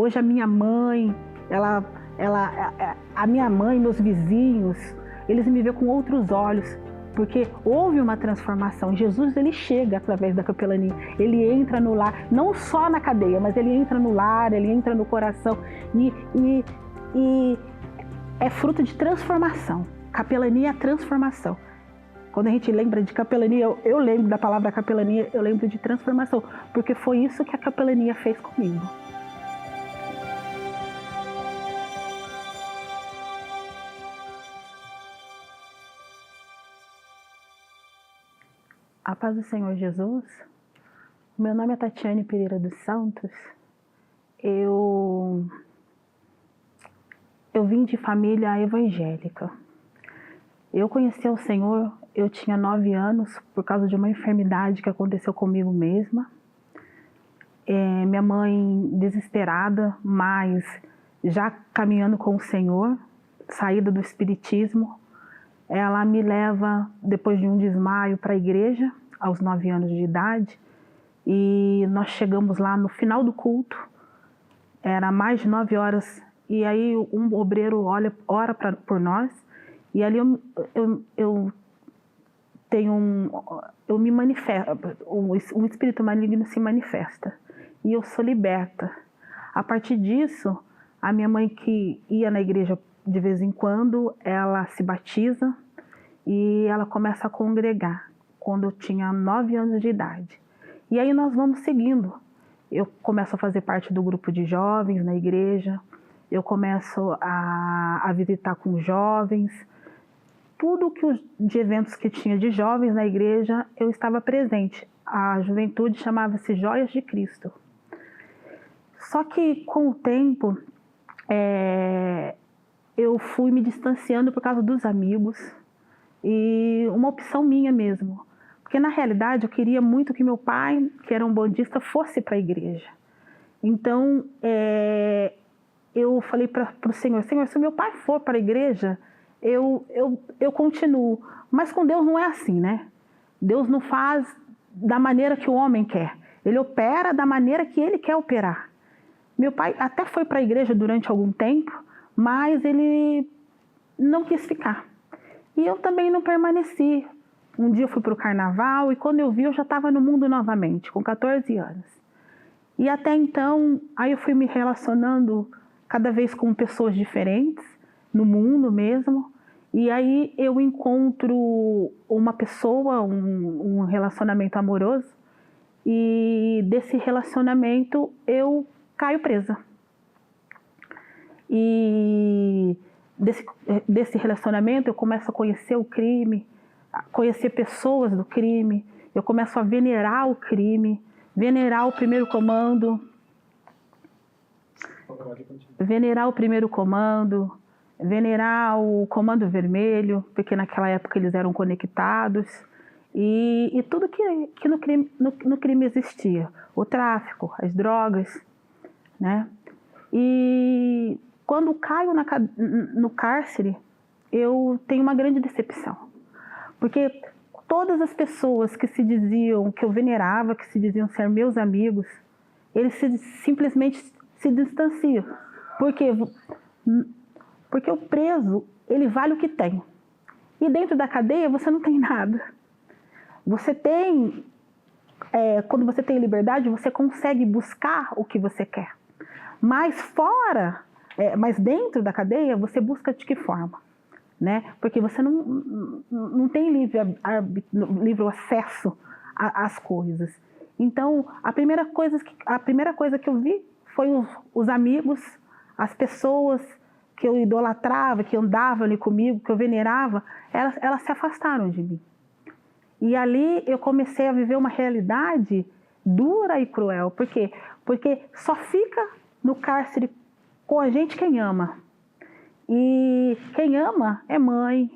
Hoje a minha mãe, a minha mãe, meus vizinhos, eles me veem com outros olhos, porque houve uma transformação. Jesus, ele chega através da capelania, ele entra no lar, não só na cadeia, mas ele entra no lar, ele entra no coração, e é fruto de transformação. Capelania é transformação. Quando a gente lembra de capelania, eu lembro da palavra capelania, eu lembro de transformação, porque foi isso que a capelania fez comigo. A paz do Senhor Jesus. Meu nome é Tatiane Pereira dos Santos. Eu vim de família evangélica. Eu conheci o Senhor, eu tinha 9 anos, por causa de uma enfermidade que aconteceu comigo mesma. Minha mãe desesperada, mas já caminhando com o Senhor, saída do espiritismo, ela me leva, depois de um desmaio, para a igreja, aos 9 anos de idade, e nós chegamos lá no final do culto, era mais de 9 horas, e aí um obreiro ora por nós, e ali eu me manifesto, um espírito maligno se manifesta, e eu sou liberta. A partir disso, a minha mãe, que ia na igreja de vez em quando, ela se batiza e ela começa a congregar, quando eu tinha 9 anos de idade. E aí nós vamos seguindo. Eu começo a fazer parte do grupo de jovens na igreja, eu começo a visitar com jovens, tudo de eventos que tinha de jovens na igreja, eu estava presente. A juventude chamava-se Joias de Cristo. Só que com o tempo, eu fui me distanciando por causa dos amigos, e uma opção minha mesmo. Porque na realidade eu queria muito que meu pai, que era um bandista, fosse para a igreja. Então eu falei para o Senhor, se meu pai for para a igreja, eu continuo. Mas com Deus não é assim, né? Deus não faz da maneira que o homem quer. Ele opera da maneira que ele quer operar. Meu pai até foi para a igreja durante algum tempo, mas ele não quis ficar. E eu também não permaneci. Um dia eu fui para o carnaval e quando eu vi, eu já estava no mundo novamente, com 14 anos. E até então, aí eu fui me relacionando cada vez com pessoas diferentes, no mundo mesmo. E aí eu encontro uma pessoa, um relacionamento amoroso. E desse relacionamento eu caio presa. E desse relacionamento eu começo a conhecer o crime, a conhecer pessoas do crime, eu começo a venerar o crime, venerar o primeiro comando, venerar o comando vermelho, porque naquela época eles eram conectados, e tudo que no crime existia, o tráfico, as drogas, né? E quando caio no cárcere, eu tenho uma grande decepção. Porque todas as pessoas que se diziam, que eu venerava, que se diziam ser meus amigos, eles simplesmente se distanciam. Porque o preso, ele vale o que tem. E dentro da cadeia você não tem nada. Você tem, quando você tem liberdade, você consegue buscar o que você quer. Mas mas dentro da cadeia, você busca de que forma? Né? Porque você não tem livre acesso às coisas. Então, a primeira coisa que eu vi foi os amigos, as pessoas que eu idolatrava, que andavam ali comigo, que eu venerava, elas se afastaram de mim. E ali eu comecei a viver uma realidade dura e cruel. Por quê? Porque só fica no cárcere com a gente quem ama. E quem ama é mãe,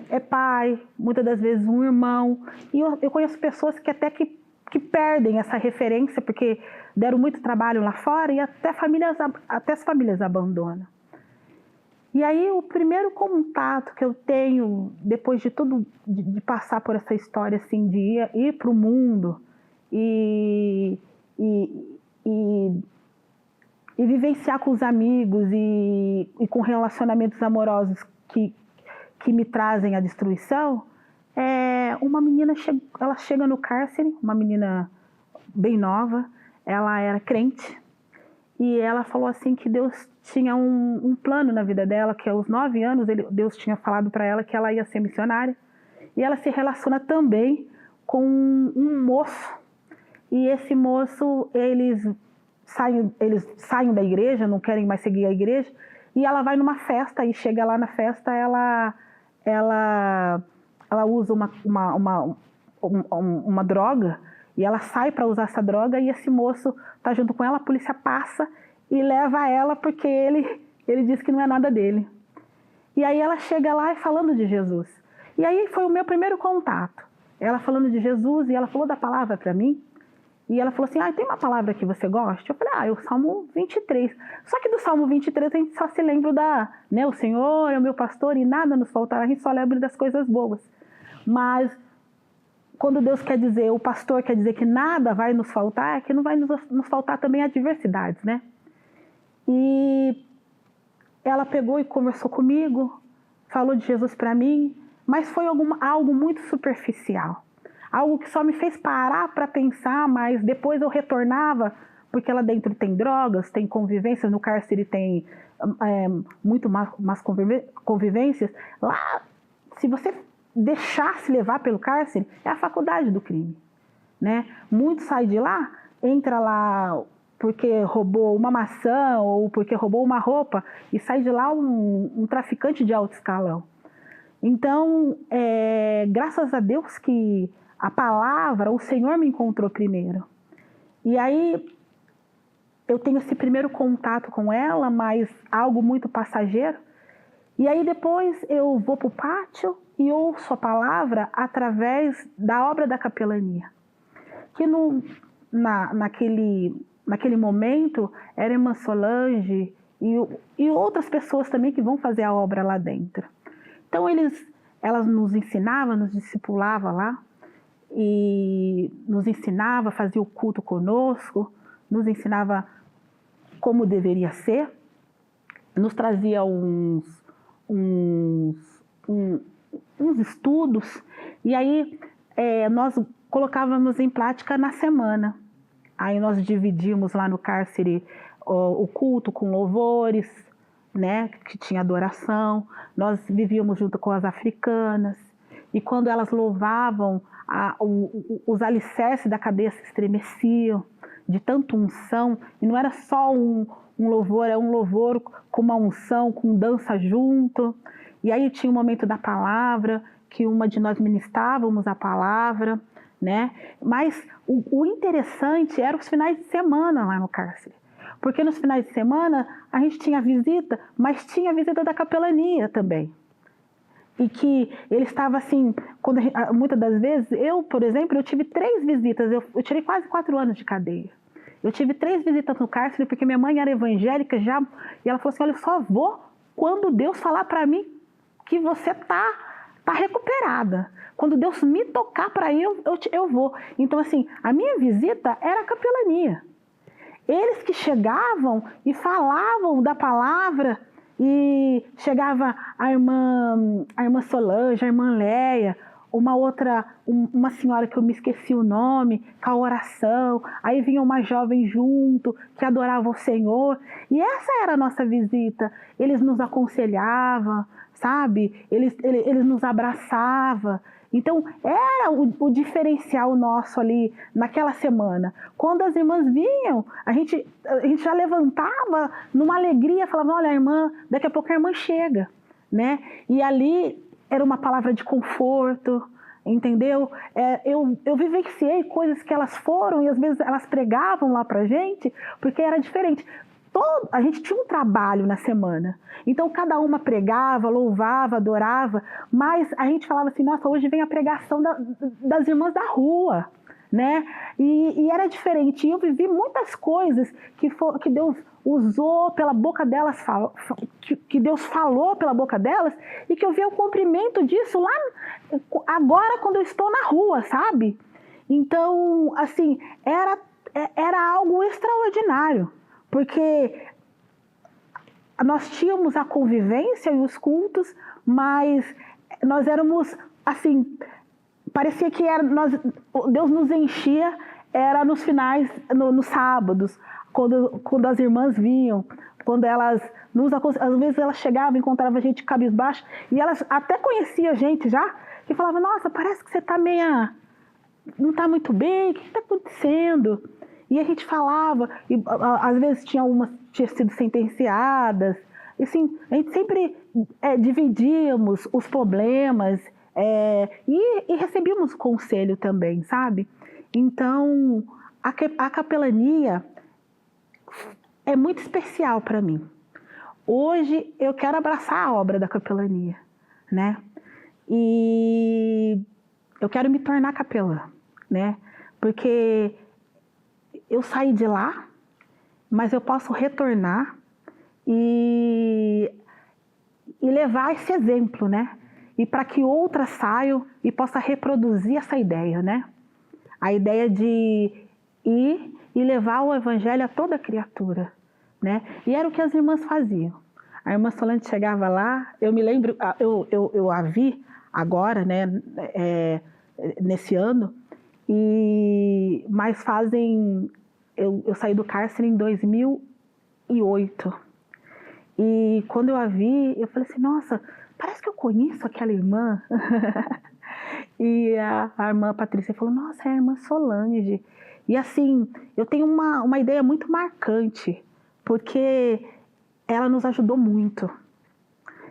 é pai, muitas das vezes um irmão. E eu conheço pessoas que até que perdem essa referência porque deram muito trabalho lá fora e até as famílias abandonam. E aí o primeiro contato que eu tenho, depois de tudo, de passar por essa história assim, de ir para o mundo e e vivenciar com os amigos e com relacionamentos amorosos que me trazem a destruição, uma menina ela chega no cárcere, uma menina bem nova, ela era crente, e ela falou assim que Deus tinha um plano na vida dela, que aos 9 anos Deus tinha falado para ela que ela ia ser missionária, e ela se relaciona também com um moço, e esse moço, eles saem da igreja, não querem mais seguir a igreja, e ela vai numa festa, e chega lá na festa, ela usa uma droga, e ela sai para usar essa droga, e esse moço está junto com ela, a polícia passa e leva ela porque ele diz que não é nada dele. E aí ela chega lá e falando de Jesus. E aí foi o meu primeiro contato. Ela falando de Jesus, e ela falou da palavra para mim, e ela falou assim, tem uma palavra que você gosta? Eu falei, é o Salmo 23. Só que do Salmo 23 a gente só se lembra o Senhor é o meu pastor e nada nos faltará, a gente só lembra das coisas boas. Mas quando Deus quer dizer, o pastor quer dizer que nada vai nos faltar, é que não vai nos faltar também adversidades, né? E ela pegou e conversou comigo, falou de Jesus para mim, mas foi algo muito superficial. Algo que só me fez parar para pensar, mas depois eu retornava, porque lá dentro tem drogas, tem convivências, no cárcere tem muito mais convivências. Lá, se você deixar-se levar pelo cárcere, é a faculdade do crime, né? Muito sai de lá, entra lá porque roubou uma maçã ou porque roubou uma roupa e sai de lá um traficante de alto escalão. Então, graças a Deus que a palavra, o Senhor me encontrou primeiro. E aí eu tenho esse primeiro contato com ela, mas algo muito passageiro. E aí depois eu vou para o pátio e ouço a palavra através da obra da capelania. Que naquele momento era irmã Solange e outras pessoas também que vão fazer a obra lá dentro. Então elas nos ensinavam, nos discipulavam lá, e nos ensinava, fazia o culto conosco, nos ensinava como deveria ser, nos trazia uns estudos, e aí nós colocávamos em prática na semana. Aí nós dividimos lá no cárcere o culto com louvores, né, que tinha adoração, nós vivíamos junto com as africanas, e quando elas louvavam, os alicerces da cadeia se estremeciam, de tanta unção, e não era só um louvor, era um louvor com uma unção, com dança junto, e aí tinha o momento da palavra, que uma de nós ministrávamos a palavra, né? Mas o interessante era os finais de semana lá no cárcere, porque nos finais de semana a gente tinha visita, mas tinha visita da capelania também. E que ele estava assim, muitas das vezes, por exemplo, eu tive 3 visitas, eu tirei quase 4 anos de cadeia. Eu tive 3 visitas no cárcere, porque minha mãe era evangélica já, e ela falou assim, olha, eu só vou quando Deus falar para mim que você tá recuperada. Quando Deus me tocar para ir, eu vou. Então, assim, a minha visita era a capelania. Eles que chegavam e falavam da palavra, e chegava a irmã Solange, a irmã Leia, uma senhora que eu me esqueci o nome, com a oração, aí vinha uma jovem junto, que adorava o Senhor, e essa era a nossa visita. Eles nos aconselhavam, sabe? Eles nos abraçavam. Então, era o diferencial nosso ali naquela semana. Quando as irmãs vinham, a gente já levantava numa alegria, falava, olha, irmã, daqui a pouco a irmã chega, né? E ali era uma palavra de conforto, entendeu? Eu vivenciei coisas que elas foram e às vezes elas pregavam lá pra gente, porque era diferente. A gente tinha um trabalho na semana, então cada uma pregava, louvava, adorava, mas a gente falava assim, nossa, hoje vem a pregação das irmãs da rua, né? E era diferente, e eu vivi muitas coisas que Deus usou pela boca delas, que Deus falou pela boca delas, e que eu vi o cumprimento disso lá, agora quando eu estou na rua, sabe? Então, assim, era algo extraordinário. Porque nós tínhamos a convivência e os cultos, mas nós éramos, assim, parecia que Deus nos enchia, era nos finais, nos sábados, quando as irmãs vinham, quando elas às vezes elas chegavam, encontravam a gente cabisbaixo, e elas até conheciam a gente já, e falavam, nossa, parece que você está não está muito bem, o que está acontecendo? E a gente falava, e às vezes tinha algumas que tinham sido sentenciadas, e assim, a gente sempre dividíamos os problemas, e recebíamos conselho também, sabe? Então, a capelania é muito especial para mim. Hoje eu quero abraçar a obra da capelania, né? E eu quero me tornar capelã, né? Porque eu saí de lá, mas eu posso retornar e levar esse exemplo, né? E para que outras saiam e possam reproduzir essa ideia, né? A ideia de ir e levar o evangelho a toda criatura, né? E era o que as irmãs faziam. A irmã Solange chegava lá, eu me lembro, eu a vi agora, né, nesse ano, mas eu saí do cárcere em 2008. E quando eu a vi, eu falei assim, nossa, parece que eu conheço aquela irmã. E a irmã Patrícia falou, nossa, é a irmã Solange. E assim, eu tenho uma ideia muito marcante, porque ela nos ajudou muito.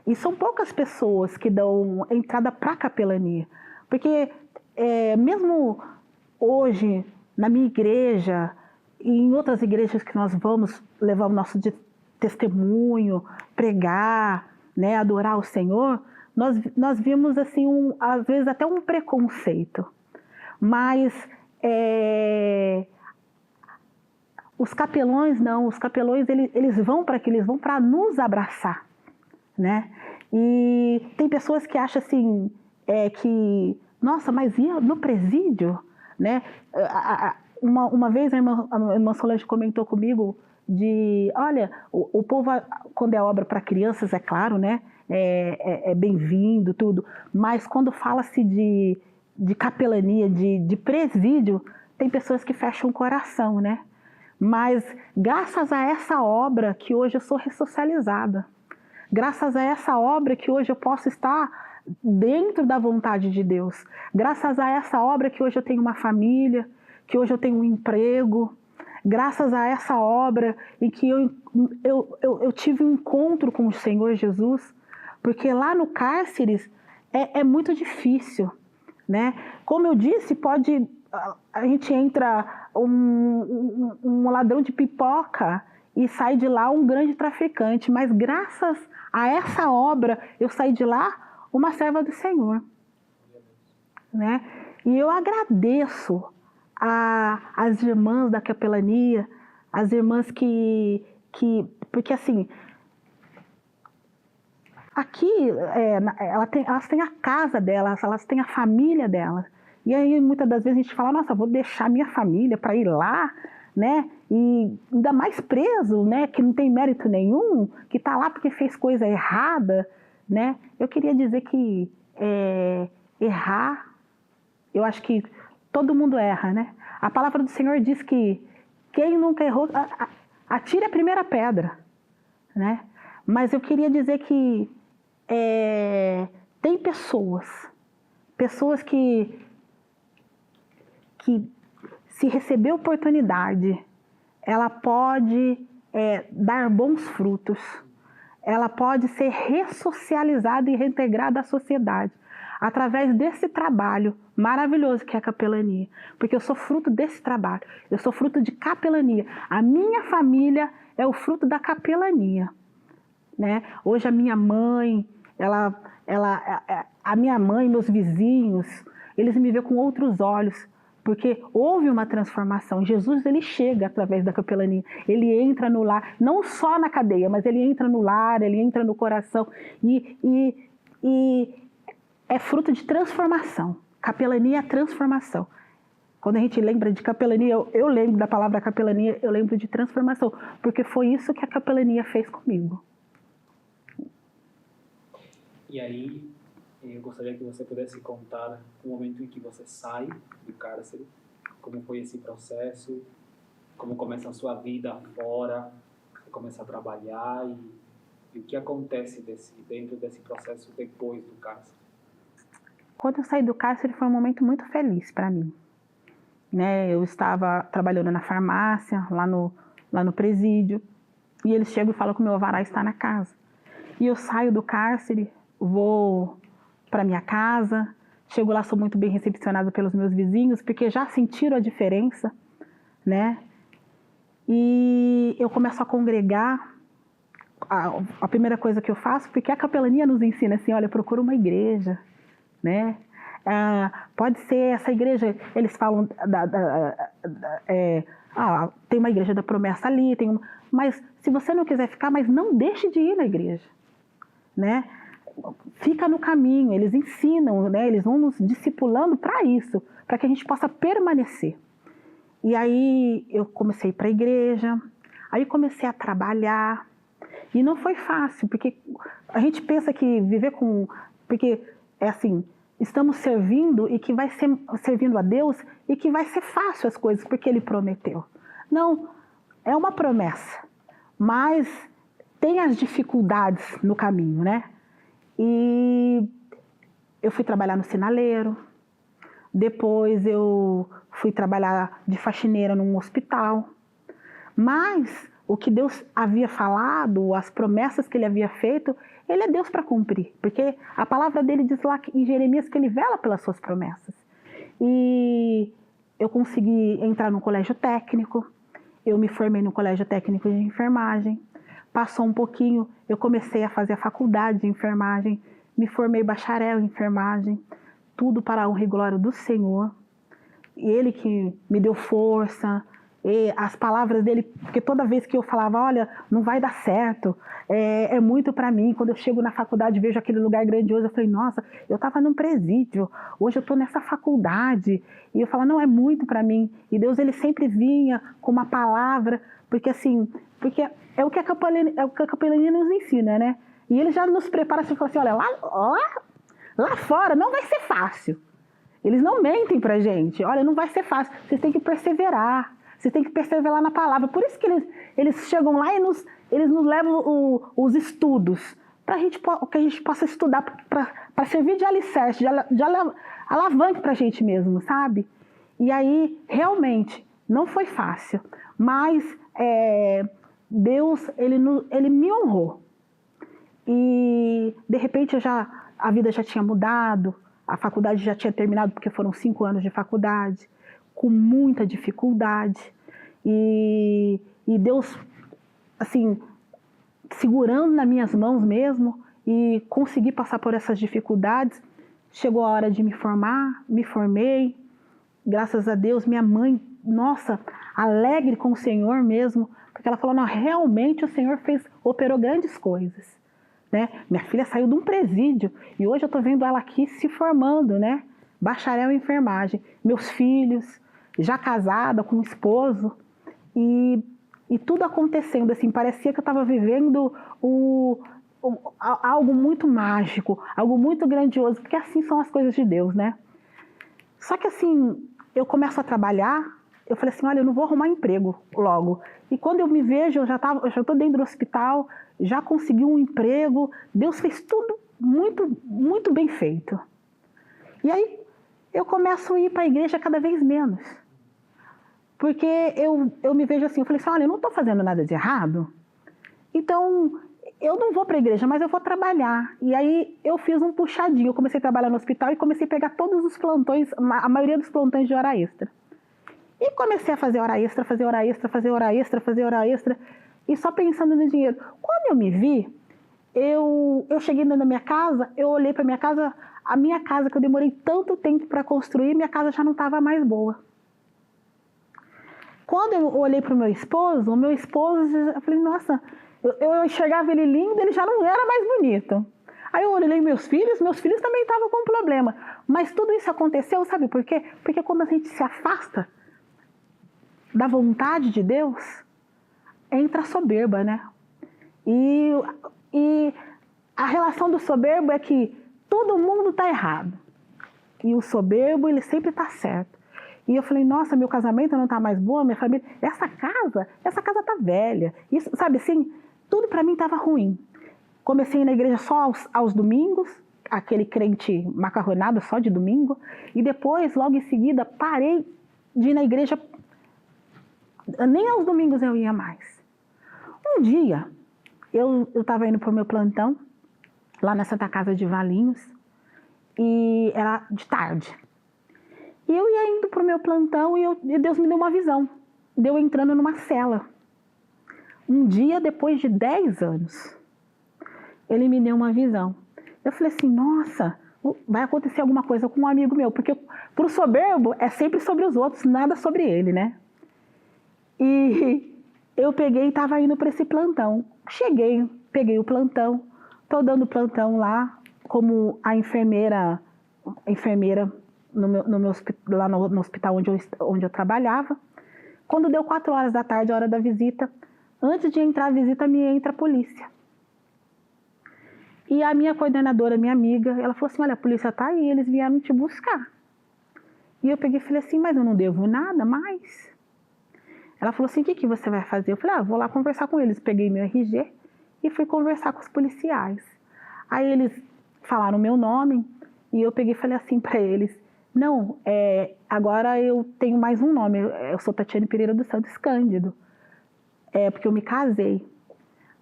E são poucas pessoas que dão entrada para a capelania. Porque mesmo hoje, na minha igreja, e em outras igrejas que nós vamos levar o nosso testemunho, pregar, né, adorar o Senhor, nós vimos assim, às vezes até um preconceito. Mas os capelões não, os capelões eles vão para nos abraçar, né? E tem pessoas que acham assim, que, nossa, mas ia no presídio, né? Uma vez a irmã Solange comentou comigo olha, o povo, quando é obra para crianças, é claro, né? É bem-vindo, tudo, mas quando fala-se de capelania, de presídio, tem pessoas que fecham o coração, né? Mas graças a essa obra que hoje eu sou ressocializada, graças a essa obra que hoje eu posso estar dentro da vontade de Deus, graças a essa obra que hoje eu tenho uma família, que hoje eu tenho um emprego, graças a essa obra em que eu tive um encontro com o Senhor Jesus, porque lá no cárcere é muito difícil, né? Como eu disse, a gente entra um ladrão de pipoca e sai de lá um grande traficante, mas graças a essa obra eu saí de lá uma serva do Senhor, né? E eu agradeço as irmãs da capelania, as irmãs porque assim, aqui elas têm a casa delas, elas têm a família delas. E aí muitas das vezes a gente fala, nossa, vou deixar minha família para ir lá, né? E ainda mais preso, né? Que não tem mérito nenhum, que está lá porque fez coisa errada, né? Eu queria dizer que errar, eu acho que todo mundo erra, né? A palavra do Senhor diz que quem nunca errou, atire a primeira pedra, né? Mas eu queria dizer que tem pessoas que se receber oportunidade, ela pode dar bons frutos, ela pode ser ressocializada e reintegrada à sociedade, através desse trabalho maravilhoso que é a capelania, porque eu sou fruto desse trabalho, eu sou fruto de capelania, a minha família é o fruto da capelania, né? Hoje a minha mãe, a minha mãe, meus vizinhos, eles me veem com outros olhos, porque houve uma transformação. Jesus, ele chega através da capelania, ele entra no lar, não só na cadeia, mas ele entra no lar, ele entra no coração, e é fruto de transformação. Capelania é transformação. Quando a gente lembra de capelania, eu lembro da palavra capelania, eu lembro de transformação, porque foi isso que a capelania fez comigo, E aí, eu gostaria que você pudesse contar o momento em que você sai do cárcere, como foi esse processo, como começa a sua vida fora, você começa a trabalhar e o que acontece dentro desse processo depois do cárcere. Quando eu saí do cárcere foi um momento muito feliz para mim. Né? Eu estava trabalhando na farmácia, lá no presídio, e eles chegam e falam que o meu alvará está na casa. E eu saio do cárcere, vou para minha casa, chego lá, sou muito bem recepcionada pelos meus vizinhos, porque já sentiram a diferença, né? E eu começo a congregar. A primeira coisa que eu faço, porque a capelania nos ensina assim, olha, procura uma igreja, né? Pode ser essa igreja, eles falam tem uma igreja da promessa ali, mas se você não quiser ficar, mas não deixe de ir na igreja, né? Fica no caminho, eles ensinam, né? Eles vão nos discipulando para isso, para que a gente possa permanecer. E aí eu comecei a ir para a igreja, aí comecei a trabalhar, e não foi fácil, porque a gente pensa que viver com... Porque é assim, estamos servindo e que vai ser servindo a Deus e que vai ser fácil as coisas, porque Ele prometeu. Não, é uma promessa, mas tem as dificuldades no caminho, né? E eu fui trabalhar no sinaleiro, depois eu fui trabalhar de faxineira num hospital, mas o que Deus havia falado, as promessas que Ele havia feito, Ele é Deus para cumprir, porque a palavra dele diz lá em Jeremias que Ele vela pelas suas promessas. E eu consegui entrar no colégio técnico, eu me formei no colégio técnico de enfermagem, passou um pouquinho, eu comecei a fazer a faculdade de enfermagem, me formei bacharel em enfermagem, tudo para a honra e glória do Senhor. E Ele que me deu força, e as palavras dele, porque toda vez que eu falava, olha, não vai dar certo, é muito para mim, quando eu chego na faculdade e vejo aquele lugar grandioso, eu falei, nossa, eu estava num presídio, hoje eu estou nessa faculdade, e eu falava, não, é muito para mim, e Deus ele sempre vinha com uma palavra, porque é o que a capelania nos ensina, né? E ele já nos prepara assim, fala assim, olha, lá fora não vai ser fácil. Eles não mentem pra gente, olha, não vai ser fácil, vocês têm que perseverar. Você tem que perseverar na palavra. Por isso que eles chegam lá e eles nos levam os estudos, para que a gente possa estudar, para servir de alicerce, de alavanque para a gente mesmo, sabe? E aí, realmente, não foi fácil. Mas Deus, ele me honrou. E, de repente, a vida já tinha mudado, a faculdade já tinha terminado, porque foram 5 anos de faculdade, com muita dificuldade, e Deus, assim, segurando nas minhas mãos mesmo, e consegui passar por essas dificuldades. Chegou a hora de me formar, me formei, graças a Deus, minha mãe, nossa, alegre com o Senhor mesmo, porque ela falou, não, realmente o Senhor operou grandes coisas, né? Minha filha saiu de um presídio, e hoje eu estou vendo ela aqui se formando, né? Bacharel em enfermagem, meus filhos, já casada, com um esposo, e tudo acontecendo, assim, parecia que eu estava vivendo algo muito mágico, algo muito grandioso, porque assim são as coisas de Deus, né? Só que assim, eu começo a trabalhar, eu falei assim, olha, eu não vou arrumar emprego logo. E quando eu me vejo, eu já estou dentro do hospital, já consegui um emprego, Deus fez tudo muito, muito bem feito. E aí, eu começo a ir para a igreja cada vez menos. Porque eu me vejo assim, eu falei assim, olha, eu não estou fazendo nada de errado, então eu não vou para a igreja, mas eu vou trabalhar. E aí eu fiz um puxadinho, eu comecei a trabalhar no hospital e comecei a pegar todos os plantões, a maioria dos plantões de hora extra. E comecei a fazer hora extra, fazer hora extra, fazer hora extra, fazer hora extra, e só pensando no dinheiro. Quando eu me vi, eu cheguei dentro da minha casa, eu olhei para a minha casa que eu demorei tanto tempo para construir, minha casa já não estava mais boa. Quando eu olhei para o meu esposo, eu falei, nossa, eu enxergava ele lindo, ele já não era mais bonito. Aí eu olhei meus filhos também estavam com problema. Mas tudo isso aconteceu, sabe por quê? Porque quando a gente se afasta da vontade de Deus, entra a soberba, né? E a relação do soberbo é que todo mundo está errado. E o soberbo, ele sempre está certo. E eu falei, nossa, meu casamento não está mais bom, minha família... Essa casa está velha. Isso, sabe assim, tudo para mim estava ruim. Comecei na igreja só aos domingos, aquele crente macarronado só de domingo. E depois, logo em seguida, parei de ir na igreja. Nem aos domingos eu ia mais. Um dia, eu estava indo para o meu plantão, lá na Santa Casa de Valinhos, e era de tarde. E eu ia indo para o meu plantão e Deus me deu uma visão. Deu entrando numa cela. Um dia, depois de 10 anos, ele me deu uma visão. Eu falei assim, nossa, vai acontecer alguma coisa com um amigo meu, porque para o soberbo é sempre sobre os outros, nada sobre ele, né? E eu peguei e estava indo para esse plantão. Cheguei, peguei o plantão, estou dando plantão lá, como a enfermeira lá no hospital onde eu trabalhava. Quando deu 4 horas da tarde, a hora da visita, antes de entrar a visita, me entra a polícia. E a minha coordenadora, minha amiga, ela falou assim, olha, a polícia está aí, eles vieram te buscar. E eu peguei e falei assim, mas eu não devo nada mais. Ela falou assim, o que você vai fazer? Eu falei, vou lá conversar com eles. Peguei meu RG e fui conversar com os policiais. Aí eles falaram o meu nome e eu peguei e falei assim para eles, não, agora eu tenho mais um nome, eu sou Tatiane Pereira dos Santos Cândido, porque eu me casei.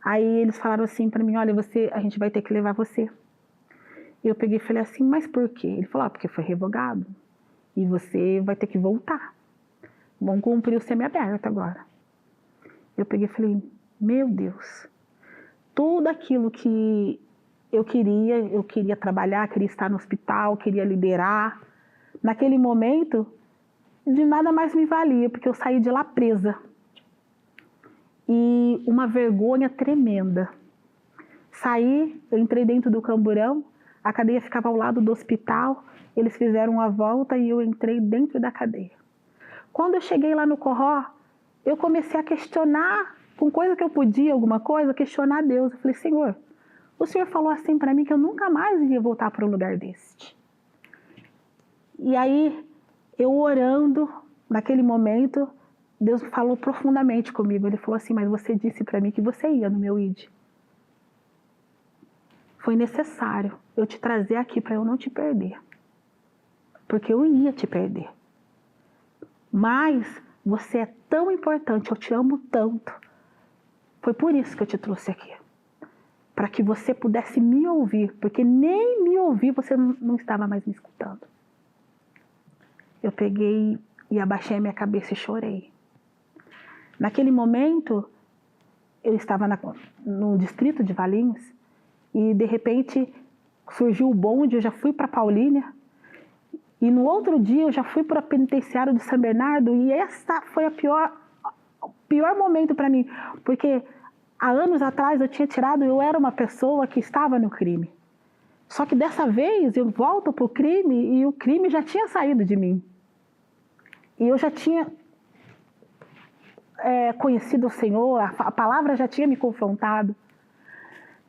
Aí eles falaram assim para mim, olha, a gente vai ter que levar você. E eu peguei e falei assim, mas por quê? Ele falou, porque foi revogado e você vai ter que voltar. Vão cumprir o semiaberto agora. Eu peguei e falei, meu Deus, tudo aquilo que eu queria trabalhar, queria estar no hospital, queria liderar. Naquele momento, de nada mais me valia, porque eu saí de lá presa. E uma vergonha tremenda. Saí, eu entrei dentro do camburão, a cadeia ficava ao lado do hospital, eles fizeram uma volta e eu entrei dentro da cadeia. Quando eu cheguei lá no Corró, eu comecei a questionar, com coisa que eu podia, alguma coisa, questionar Deus. Eu falei, Senhor, o Senhor falou assim para mim que eu nunca mais iria voltar para um lugar deste. E aí, eu orando, naquele momento, Deus falou profundamente comigo. Ele falou assim, mas você disse para mim que você ia no meu ID. Foi necessário eu te trazer aqui para eu não te perder. Porque eu ia te perder. Mas você é tão importante, eu te amo tanto. Foi por isso que eu te trouxe aqui. Para que você pudesse me ouvir, porque nem me ouvir você não estava mais me escutando. Eu peguei e abaixei a minha cabeça e chorei. Naquele momento, eu estava no distrito de Valinhos e de repente surgiu o bonde, eu já fui para Paulínia. E no outro dia eu já fui para o penitenciário de São Bernardo e essa foi o pior momento para mim, porque há anos atrás eu era uma pessoa que estava no crime. Só que dessa vez eu volto para o crime e o crime já tinha saído de mim. E eu já tinha conhecido o Senhor, a palavra já tinha me confrontado.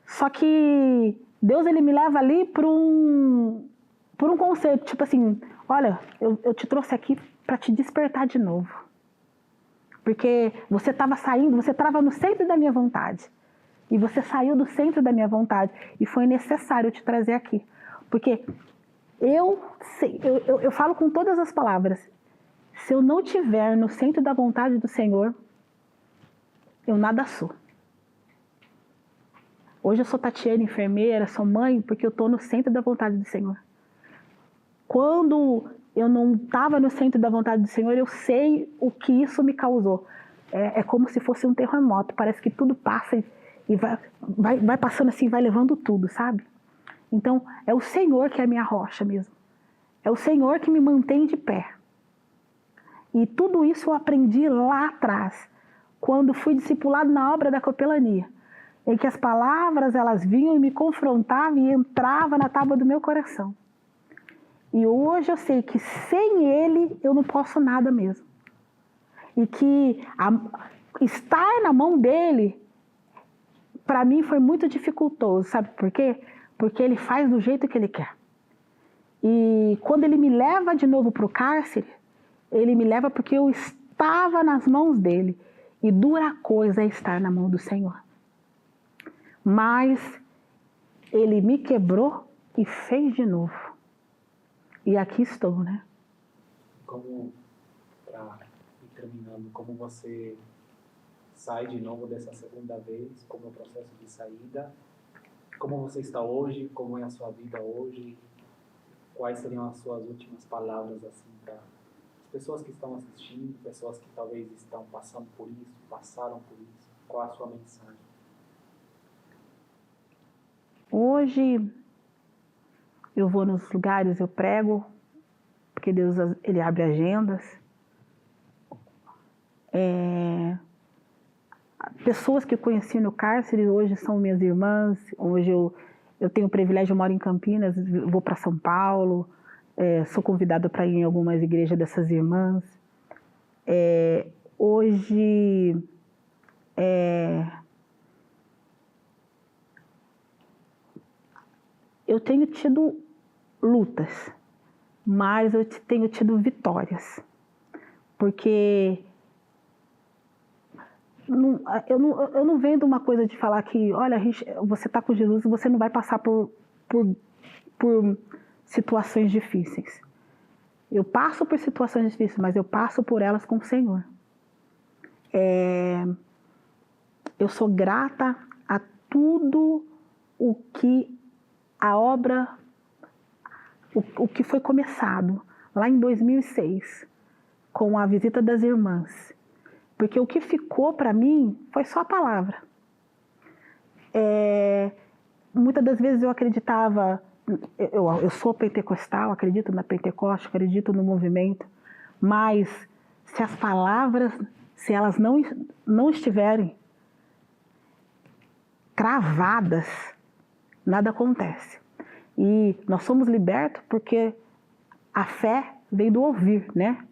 Só que Deus ele me leva ali por um conceito, tipo assim, olha, eu te trouxe aqui para te despertar de novo. Porque você estava saindo, você estava no centro da minha vontade. E você saiu do centro da minha vontade. E foi necessário te trazer aqui. Porque eu falo com todas as palavras. Se eu não estiver no centro da vontade do Senhor, eu nada sou. Hoje eu sou Tatiane, enfermeira, sou mãe, porque eu estou no centro da vontade do Senhor. Quando eu não estava no centro da vontade do Senhor, eu sei o que isso me causou. É como se fosse um terremoto, parece que tudo passa e vai passando assim, vai levando tudo, sabe? Então, é o Senhor que é a minha rocha mesmo. É o Senhor que me mantém de pé. E tudo isso eu aprendi lá atrás, quando fui discipulado na obra da capelania, em que as palavras elas vinham e me confrontavam e entravam na tábua do meu coração. E hoje eu sei que sem Ele eu não posso nada mesmo. E que estar na mão dEle para mim foi muito dificultoso, sabe por quê? Porque ele faz do jeito que ele quer. E quando ele me leva de novo para o cárcere, ele me leva porque eu estava nas mãos dele. E dura coisa é estar na mão do Senhor. Mas ele me quebrou e fez de novo. E aqui estou, né? Como, para ir terminando, como você sai de novo dessa segunda vez, como é o processo de saída, como você está hoje, como é a sua vida hoje, quais seriam as suas últimas palavras assim para as pessoas que estão assistindo, pessoas que talvez estão passando por isso, passaram por isso, qual a sua mensagem? Hoje eu vou nos lugares, eu prego, porque Deus ele abre agendas. Pessoas que eu conheci no cárcere hoje são minhas irmãs. Hoje eu tenho o privilégio, eu moro em Campinas, vou para São Paulo, sou convidada para ir em algumas igrejas dessas irmãs. Hoje eu tenho tido lutas, mas eu tenho tido vitórias, porque eu não vendo uma coisa de falar que, olha, você está com Jesus e você não vai passar por situações difíceis. Eu passo por situações difíceis, mas eu passo por elas com o Senhor. Eu sou grata a tudo o que a obra, o que foi começado lá em 2006, com a visita das irmãs. Porque o que ficou para mim foi só a palavra. Muitas das vezes eu acreditava, eu sou pentecostal, acredito na Pentecoste, acredito no movimento, mas se as palavras, se elas não estiverem cravadas, nada acontece. E nós somos libertos porque a fé vem do ouvir, né?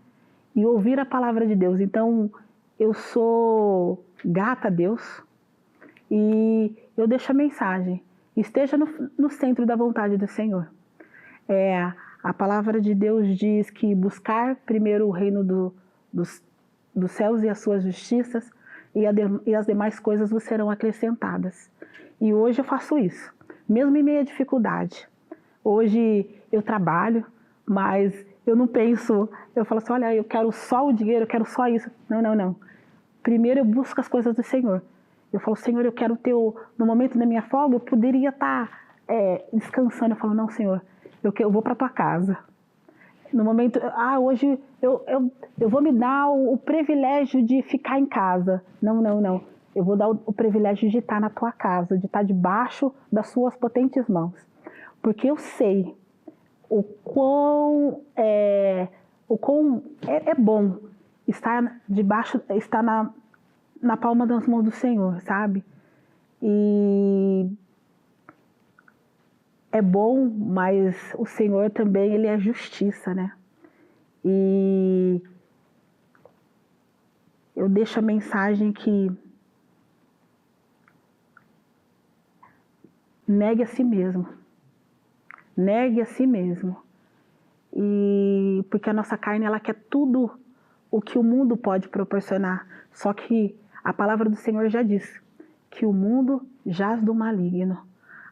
E ouvir a palavra de Deus. Então, eu sou grata a Deus e eu deixo a mensagem. Esteja no centro da vontade do Senhor. A palavra de Deus diz que buscar primeiro o reino dos céus e as suas justiças e as demais coisas vos serão acrescentadas. E hoje eu faço isso, mesmo em meio à dificuldade. Hoje eu trabalho, mas eu não penso, eu falo assim, olha, eu quero só o dinheiro, eu quero só isso. Não. Primeiro eu busco as coisas do Senhor. Eu falo, Senhor, eu quero no momento da minha folga, eu poderia estar descansando. Eu falo, não, Senhor, eu vou para a tua casa. No momento, hoje eu vou me dar o privilégio de ficar em casa. Não. Eu vou dar o privilégio de estar na tua casa, de estar debaixo das suas potentes mãos. Porque eu sei o quão é bom estar na palma das mãos do Senhor, sabe? E é bom, mas o Senhor também, ele é justiça, né? E eu deixo a mensagem que negue a si mesmo. Negue a si mesmo. E porque a nossa carne, ela quer tudo o que o mundo pode proporcionar. Só que a palavra do Senhor já diz que o mundo jaz do maligno.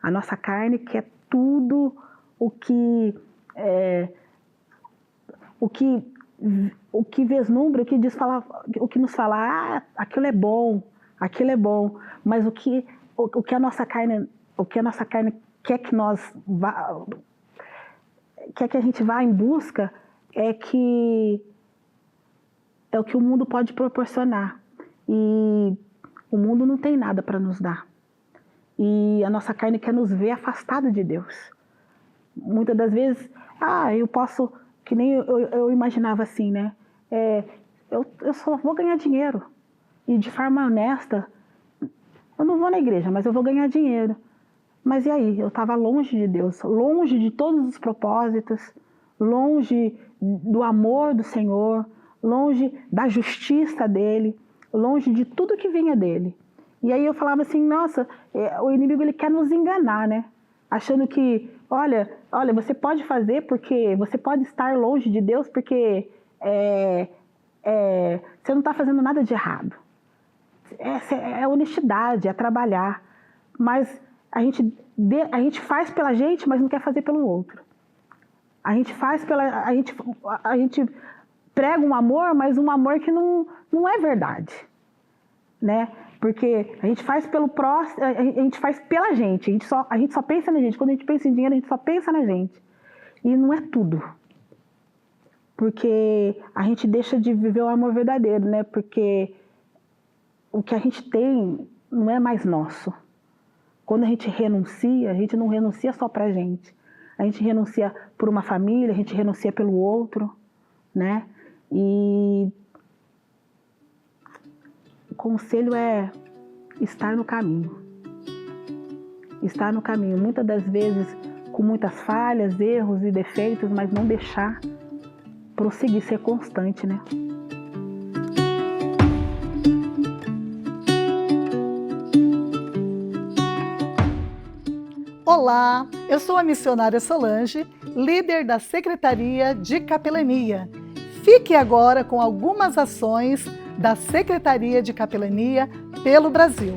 A nossa carne quer tudo o que vislumbra, o que nos fala, aquilo é bom, mas o que a nossa carne quer que a gente vá em busca é o que o mundo pode proporcionar. E o mundo não tem nada para nos dar. E a nossa carne quer nos ver afastado de Deus. Muitas das vezes, eu posso, que nem eu imaginava assim, né? Eu só vou ganhar dinheiro. E de forma honesta, eu não vou na igreja, mas eu vou ganhar dinheiro. Mas e aí? Eu estava longe de Deus, longe de todos os propósitos, longe do amor do Senhor, longe da justiça dele, longe de tudo que vinha dele. E aí eu falava assim, nossa, o inimigo ele quer nos enganar, né? Achando que, olha, você pode fazer porque você pode estar longe de Deus porque você não está fazendo nada de errado. É honestidade, é trabalhar. Mas a gente faz pela gente, mas não quer fazer pelo outro. A gente prega um amor, mas um amor que não é verdade, né? Porque a gente faz pelo próximo, a gente faz pela gente, a gente só pensa na gente. Quando a gente pensa em dinheiro, a gente só pensa na gente. E não é tudo. Porque a gente deixa de viver o amor verdadeiro, né? Porque o que a gente tem não é mais nosso. Quando a gente não renuncia só pra gente. A gente renuncia por uma família, a gente renuncia pelo outro, né? E o conselho é estar no caminho. Estar no caminho, muitas das vezes com muitas falhas, erros e defeitos, mas não deixar, prosseguir, ser constante, né? Olá, eu sou a missionária Solange, líder da Secretaria de Capelania. Fique agora com algumas ações da Secretaria de Capelania pelo Brasil.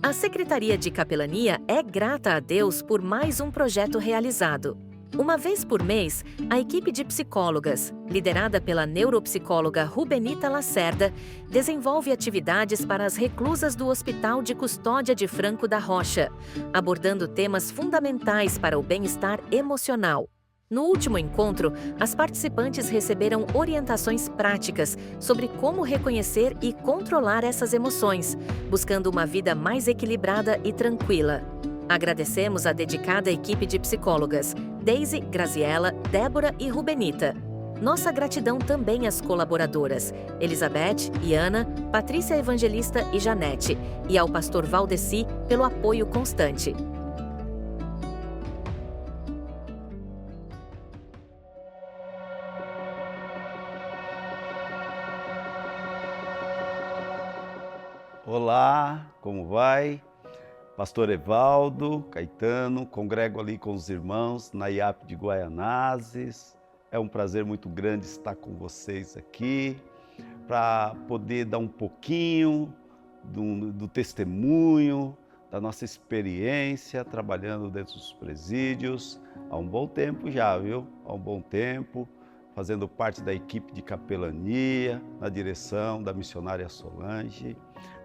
A Secretaria de Capelania é grata a Deus por mais um projeto realizado. Uma vez por mês, a equipe de psicólogas, liderada pela neuropsicóloga Rubenita Lacerda, desenvolve atividades para as reclusas do Hospital de Custódia de Franco da Rocha, abordando temas fundamentais para o bem-estar emocional. No último encontro, as participantes receberam orientações práticas sobre como reconhecer e controlar essas emoções, buscando uma vida mais equilibrada e tranquila. Agradecemos a dedicada equipe de psicólogas, Deise, Graziela, Débora e Rubenita. Nossa gratidão também às colaboradoras, Elizabeth, Iana, Patrícia Evangelista e Janete, e ao pastor Valdeci pelo apoio constante. Olá, como vai? Pastor Evaldo, Caetano, congrego ali com os irmãos na IAP de Guaianazes. É um prazer muito grande estar com vocês aqui para poder dar um pouquinho do testemunho, da nossa experiência trabalhando dentro dos presídios. Há um bom tempo já, viu? Há um bom tempo, fazendo parte da equipe de capelania, na direção da missionária Solange.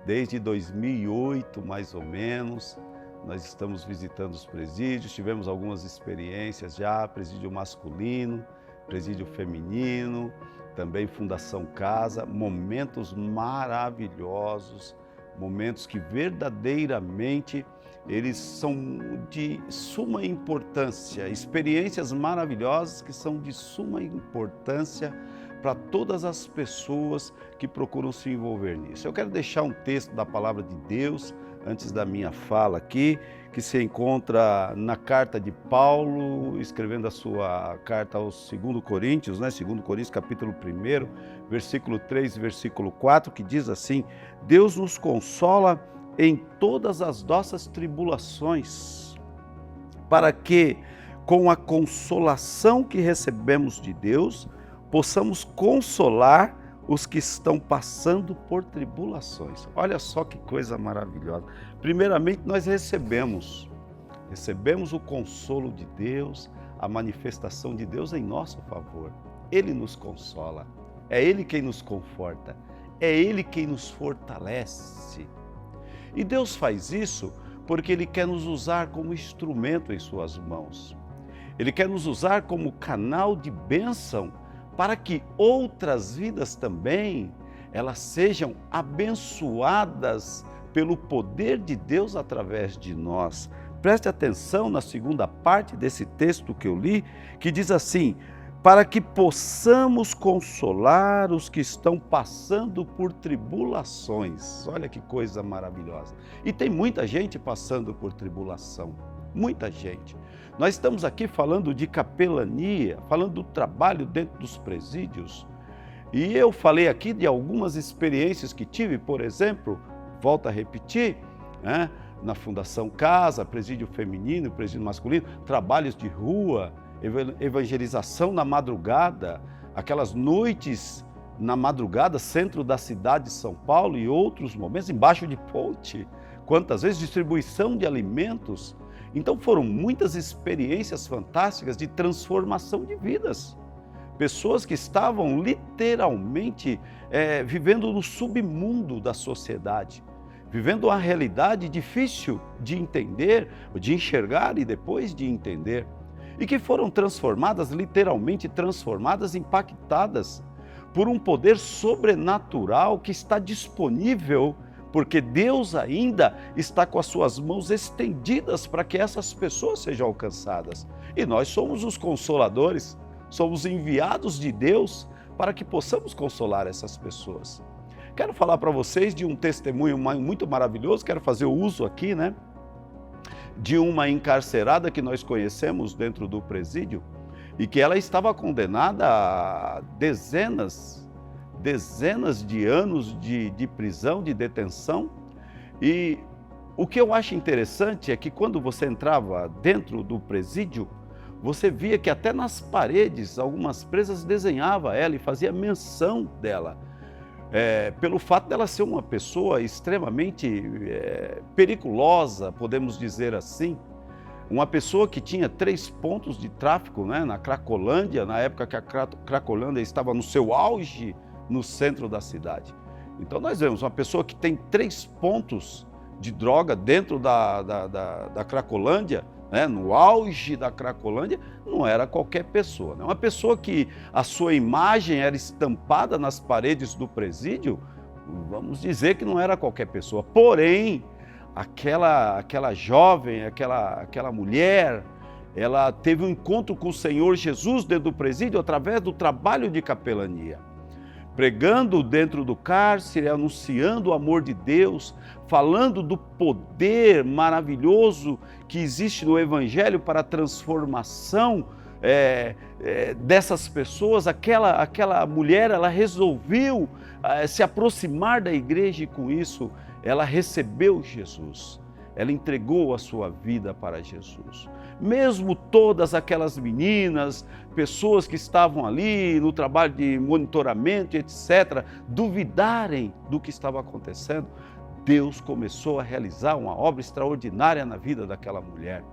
Desde 2008, mais ou menos, nós estamos visitando os presídios, tivemos algumas experiências já, presídio masculino, presídio feminino, também Fundação Casa, momentos maravilhosos, momentos que verdadeiramente eles são de suma importância, experiências maravilhosas que são de suma importância para todas as pessoas que procuram se envolver nisso. Eu quero deixar um texto da Palavra de Deus, antes da minha fala aqui, que se encontra na carta de Paulo, escrevendo a sua carta aos 2 Coríntios, né? 2 Coríntios capítulo 1, versículo 3 e versículo 4, que diz assim: Deus nos consola em todas as nossas tribulações, para que, com a consolação que recebemos de Deus, possamos consolar os que estão passando por tribulações. Olha só que coisa maravilhosa. Primeiramente, nós recebemos o consolo de Deus, a manifestação de Deus em nosso favor. Ele nos consola, é Ele quem nos conforta, é Ele quem nos fortalece. E Deus faz isso porque Ele quer nos usar como instrumento em suas mãos. Ele quer nos usar como canal de bênção para que outras vidas também, elas sejam abençoadas pelo poder de Deus através de nós. Preste atenção na segunda parte desse texto que eu li, que diz assim: para que possamos consolar os que estão passando por tribulações. Olha que coisa maravilhosa. E tem muita gente passando por tribulação, muita gente. Nós estamos aqui falando de capelania, falando do trabalho dentro dos presídios. E eu falei aqui de algumas experiências que tive, por exemplo, volto a repetir, né? Na Fundação Casa, presídio feminino, presídio masculino, trabalhos de rua, evangelização na madrugada, aquelas noites na madrugada, centro da cidade de São Paulo e outros momentos, embaixo de ponte, quantas vezes distribuição de alimentos. Então foram muitas experiências fantásticas de transformação de vidas. Pessoas que estavam literalmente vivendo no submundo da sociedade, vivendo uma realidade difícil de entender, de enxergar e depois de entender, e que foram transformadas, literalmente transformadas, impactadas por um poder sobrenatural que está disponível, porque Deus ainda está com as suas mãos estendidas para que essas pessoas sejam alcançadas. E nós somos os consoladores, somos enviados de Deus para que possamos consolar essas pessoas. Quero falar para vocês de um testemunho muito maravilhoso, quero fazer uso aqui, né, de uma encarcerada que nós conhecemos dentro do presídio e que ela estava condenada a dezenas de anos de prisão, de detenção. E o que eu acho interessante é que quando você entrava dentro do presídio, você via que até nas paredes algumas presas desenhavam ela e fazia menção dela. Pelo fato dela ser uma pessoa extremamente periculosa, podemos dizer assim, uma pessoa que tinha 3 pontos de tráfico, né, na Cracolândia, na época que a Cracolândia estava no seu auge no centro da cidade. Então nós vemos uma pessoa que tem 3 pontos de droga dentro da Cracolândia, né, no auge da Cracolândia, não era qualquer pessoa, né? Uma pessoa que a sua imagem era estampada nas paredes do presídio, vamos dizer que não era qualquer pessoa. Porém, aquela jovem, aquela mulher, ela teve um encontro com o Senhor Jesus dentro do presídio através do trabalho de capelania, pregando dentro do cárcere, anunciando o amor de Deus, falando do poder maravilhoso que existe no Evangelho para a transformação dessas pessoas. Aquela mulher, ela resolveu se aproximar da igreja e com isso ela recebeu Jesus, ela entregou a sua vida para Jesus. Mesmo todas aquelas meninas, pessoas que estavam ali no trabalho de monitoramento, etc., duvidarem do que estava acontecendo, Deus começou a realizar uma obra extraordinária na vida daquela mulher.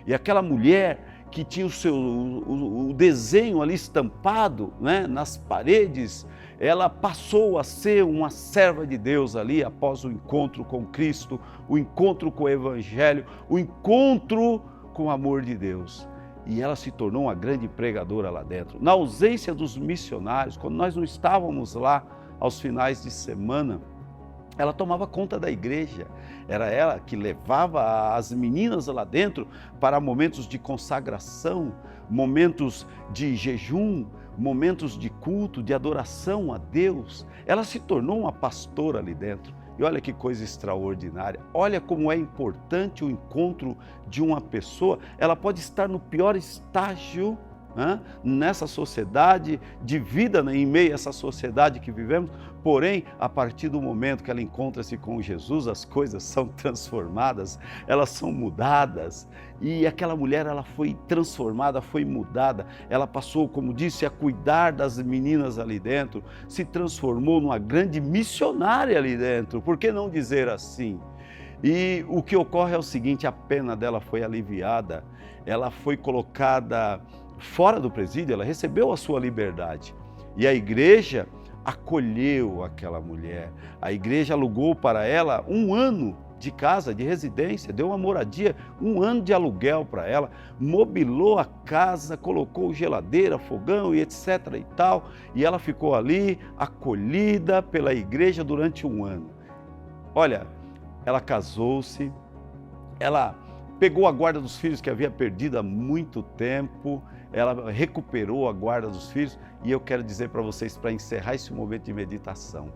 E aquela mulher que tinha o desenho ali estampado, né, nas paredes, ela passou a ser uma serva de Deus ali após o encontro com Cristo, o encontro com o Evangelho, o encontro com o amor de Deus. E ela se tornou uma grande pregadora lá dentro. Na ausência dos missionários, quando nós não estávamos lá aos finais de semana, ela tomava conta da igreja. Era ela que levava as meninas lá dentro para momentos de consagração, momentos de jejum, momentos de culto, de adoração a Deus. Ela se tornou uma pastora ali dentro. E olha que coisa extraordinária. Olha como é importante o encontro de uma pessoa. Ela pode estar no pior estágio, né, nessa sociedade de vida, né, em meio a essa sociedade que vivemos, porém, a partir do momento que ela encontra-se com Jesus, as coisas são transformadas, elas são mudadas, e aquela mulher, ela foi transformada, foi mudada, ela passou, como disse, a cuidar das meninas ali dentro, se transformou numa grande missionária ali dentro, por que não dizer assim? E o que ocorre é o seguinte, a pena dela foi aliviada, ela foi colocada fora do presídio, ela recebeu a sua liberdade. E a igreja acolheu aquela mulher. A igreja alugou para ela 1 ano de casa, de residência, deu uma moradia, 1 ano de aluguel para ela, mobilou a casa, colocou geladeira, fogão e etc. e tal, e ela ficou ali acolhida pela igreja durante 1 ano. Olha, ela casou-se, ela pegou a guarda dos filhos que havia perdido há muito tempo, ela recuperou a guarda dos filhos, e eu quero dizer para vocês, para encerrar esse momento de meditação,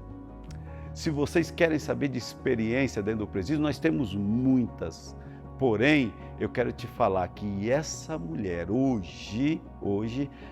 se vocês querem saber de experiência dentro do presídio, nós temos muitas, porém, eu quero te falar que essa mulher hoje,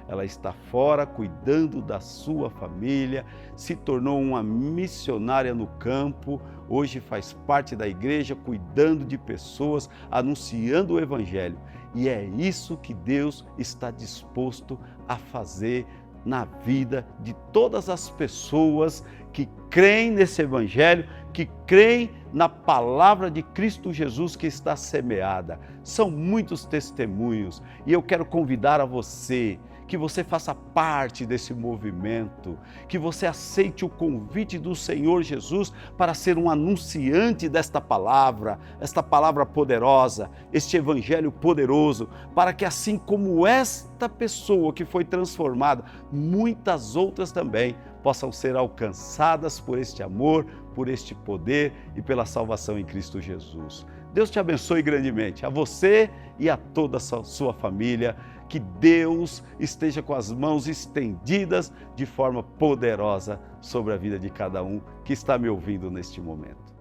ela está fora cuidando da sua família, se tornou uma missionária no campo, hoje faz parte da igreja, cuidando de pessoas, anunciando o Evangelho. E é isso que Deus está disposto a fazer na vida de todas as pessoas que creem nesse Evangelho, que creem na palavra de Cristo Jesus que está semeada. São muitos testemunhos e eu quero convidar a você que você faça parte desse movimento, que você aceite o convite do Senhor Jesus para ser um anunciante desta palavra, esta palavra poderosa, este Evangelho poderoso, para que assim como esta pessoa que foi transformada, muitas outras também possam ser alcançadas por este amor, por este poder e pela salvação em Cristo Jesus. Deus te abençoe grandemente, a você e a toda a sua família. Que Deus esteja com as mãos estendidas de forma poderosa sobre a vida de cada um que está me ouvindo neste momento.